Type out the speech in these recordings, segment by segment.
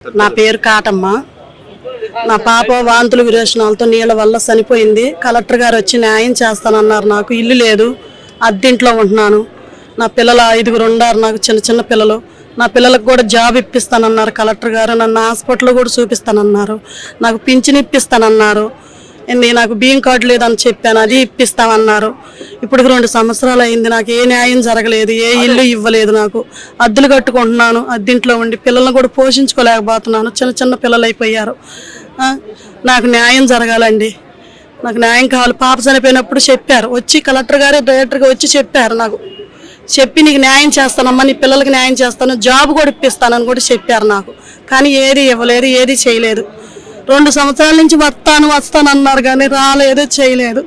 నా పేరు కాటమ్మ. నా పాప వాంతులు విరేచనాలతో నీళ్ళ వల్ల చనిపోయింది. కలెక్టర్ గారు వచ్చి న్యాయం చేస్తానన్నారు. నాకు ఇల్లు లేదు, అద్దెంట్లో ఉంటున్నాను. నా పిల్లలు 5 ఉన్నారు, నాకు చిన్న చిన్న పిల్లలు. నా పిల్లలకు కూడా జాబ్ ఇప్పిస్తానన్నారు కలెక్టర్ గారు. నన్ను హాస్పిటల్లో కూడా చూపిస్తానన్నారు. నాకు పింఛన్ ఇప్పిస్తానన్నారు. నాకు బియ్యం కార్డు లేదని చెప్పాను, అది ఇప్పిస్తామన్నారు. ఇప్పుడు 2 సంవత్సరాలు అయింది, నాకు ఏ న్యాయం జరగలేదు, ఏ ఇల్లు ఇవ్వలేదు. నాకు అద్దెలు కట్టుకుంటున్నాను, అద్దెంట్లో ఉండి పిల్లల్ని కూడా పోషించుకోలేకపోతున్నాను. చిన్న చిన్న పిల్లలు అయిపోయారు. నాకు న్యాయం జరగాలండి, నాకు న్యాయం కావాలి. పాప చనిపోయినప్పుడు చెప్పారు, వచ్చి కలెక్టర్ గారు డైరెక్టర్గా వచ్చి చెప్పారు. నాకు చెప్పి నీకు న్యాయం చేస్తానమ్మా, నీ పిల్లలకి న్యాయం చేస్తాను, జాబ్ కూడా ఇప్పిస్తానని కూడా చెప్పారు నాకు. కానీ ఏది ఇవ్వలేదు, ఏది చేయలేదు. 2 సంవత్సరాల నుంచి వస్తానన్నారు కానీ రాలేదు, చేయలేదు.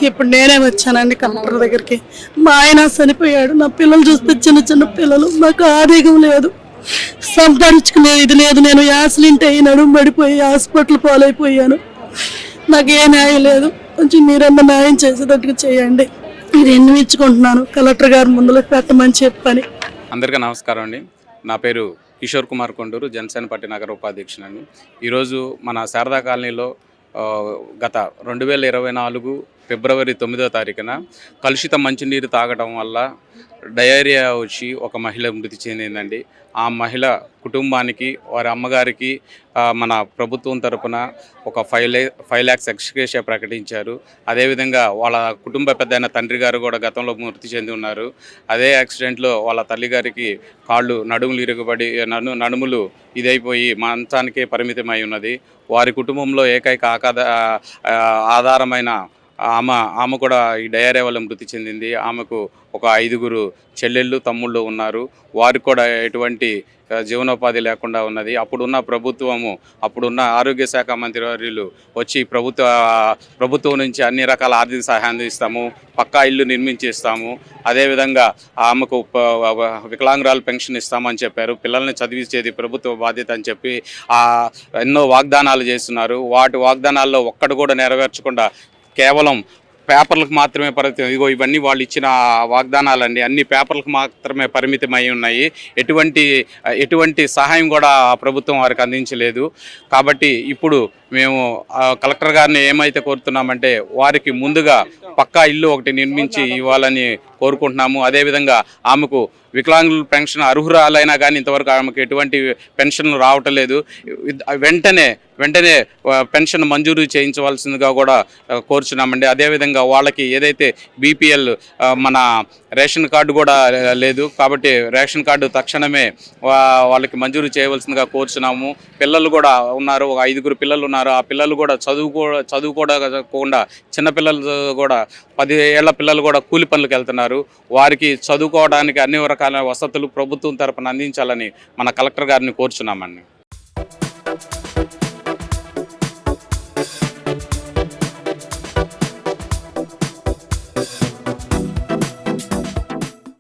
ఇప్పుడు నేనే వచ్చానండి కలెక్టర్ దగ్గరికి. మా ఆయన చనిపోయాడు, నా పిల్లలు చూస్తే చిన్న చిన్న పిల్లలు. నాకు ఆరోగ్యం లేదు, సంపాదించుకునే ఇది లేదు. నేను యాక్సిడెంట్ అయ్యి నడుము పడిపోయి హాస్పిటల్ పాలైపోయాను. నాకు ఏ న్యాయం లేదు. కొంచెం మీరన్నా న్యాయం చేసేటట్టుగా చేయండి. ఇది ఎన్నిమించుకుంటున్నాను, కలెక్టర్ గారి ముందులో పెట్టమని చెప్పని. అందరికీ నమస్కారం అండి. నా పేరు కిషోర్ కుమార్ కొండూరు, జనసేన పార్టీ నగర ఉపాధ్యక్షుని. ఈరోజు మన శారదా కాలనీలో గత 2024 ఫిబ్రవరి 9వ తారీఖున కలుషిత మంచినీరు తాగడం వల్ల డయేరియా వచ్చి ఒక మహిళ మృతి చెందిందండి. ఆ మహిళ కుటుంబానికి, వారి అమ్మగారికి మన ప్రభుత్వం తరపున ఒక 5 lakhs ఎక్స్గ్రేషియా ప్రకటించారు. అదేవిధంగా వాళ్ళ కుటుంబ పెద్దయిన తండ్రి గారు కూడా గతంలో మృతి చెంది ఉన్నారు. అదే యాక్సిడెంట్లో వాళ్ళ తల్లిగారికి కాళ్ళు నడుములు ఇరుగుబడి నడుములు ఇదైపోయి మంచానికే పరిమితమై ఉన్నది. వారి కుటుంబంలో ఏకైక ఆధారమైన ఆమె కూడా ఈ డయేరియా వల్ల మృతి చెందింది. ఆమెకు ఒక 5 చెల్లెళ్ళు, తమ్ముళ్ళు ఉన్నారు. వారికి కూడా ఎటువంటి జీవనోపాధి లేకుండా ఉన్నది. అప్పుడున్న ప్రభుత్వము, అప్పుడున్న ఆరోగ్య శాఖ మంత్రి వర్యులు వచ్చి ప్రభుత్వం నుంచి అన్ని రకాల ఆర్థిక సహాయం ఇస్తాము, పక్కా ఇల్లు నిర్మించి ఇస్తాము, అదేవిధంగా ఆమెకు వికలాంగురాలు పెన్షన్ ఇస్తామని చెప్పారు. పిల్లల్ని చదివించేది ప్రభుత్వ బాధ్యత అని చెప్పి ఎన్నో వాగ్దానాలు చేస్తున్నారు. వాటి వాగ్దానాల్లో ఒక్కటి కూడా నెరవేర్చకుండా కేవలం పేపర్లకు మాత్రమే పరిమితం. ఇగో ఇవన్నీ వాళ్ళు ఇచ్చిన వాగ్దానాలండి, అన్ని పేపర్లకు మాత్రమే పరిమితమై ఉన్నాయి. ఎటువంటి సహాయం కూడా ప్రభుత్వం వారికి అందించలేదు. కాబట్టి ఇప్పుడు మేము కలెక్టర్ గారిని ఏమైతే కోరుతున్నామంటే, వారికి ముందుగా పక్కా ఇల్లు ఒకటి నిర్మించి ఇవ్వాలని కోరుకుంటున్నాము. అదేవిధంగా ఆమెకు వికలాంగుల పెన్షన్ అర్హురాలైనా కానీ ఇంతవరకు ఆమెకు ఎటువంటి పెన్షన్లు రావటం లేదు. వెంటనే పెన్షన్ మంజూరు చేయించవలసిందిగా కూడా కోరుచున్నామండి. అదేవిధంగా వాళ్ళకి ఏదైతే బీపీఎల్ మన రేషన్ కార్డు కూడా లేదు, కాబట్టి రేషన్ కార్డు తక్షణమే వాళ్ళకి మంజూరు చేయవలసిందిగా కోరుచున్నాము. పిల్లలు కూడా ఉన్నారు, ఒక 5 పిల్లలు ఉన్నారు. ఆ పిల్లలు కూడా చదువుకోకుండా చిన్నపిల్లలు కూడా 10 ఏళ్ల పిల్లలు కూడా కూలి పనులకు వెళ్తున్నారు. వారికి చదువుకోవడానికి అన్ని రకాల వసతులు ప్రభుత్వం తరపున అందించాలని మన కలెక్టర్ గారిని కోరుచున్నామండి.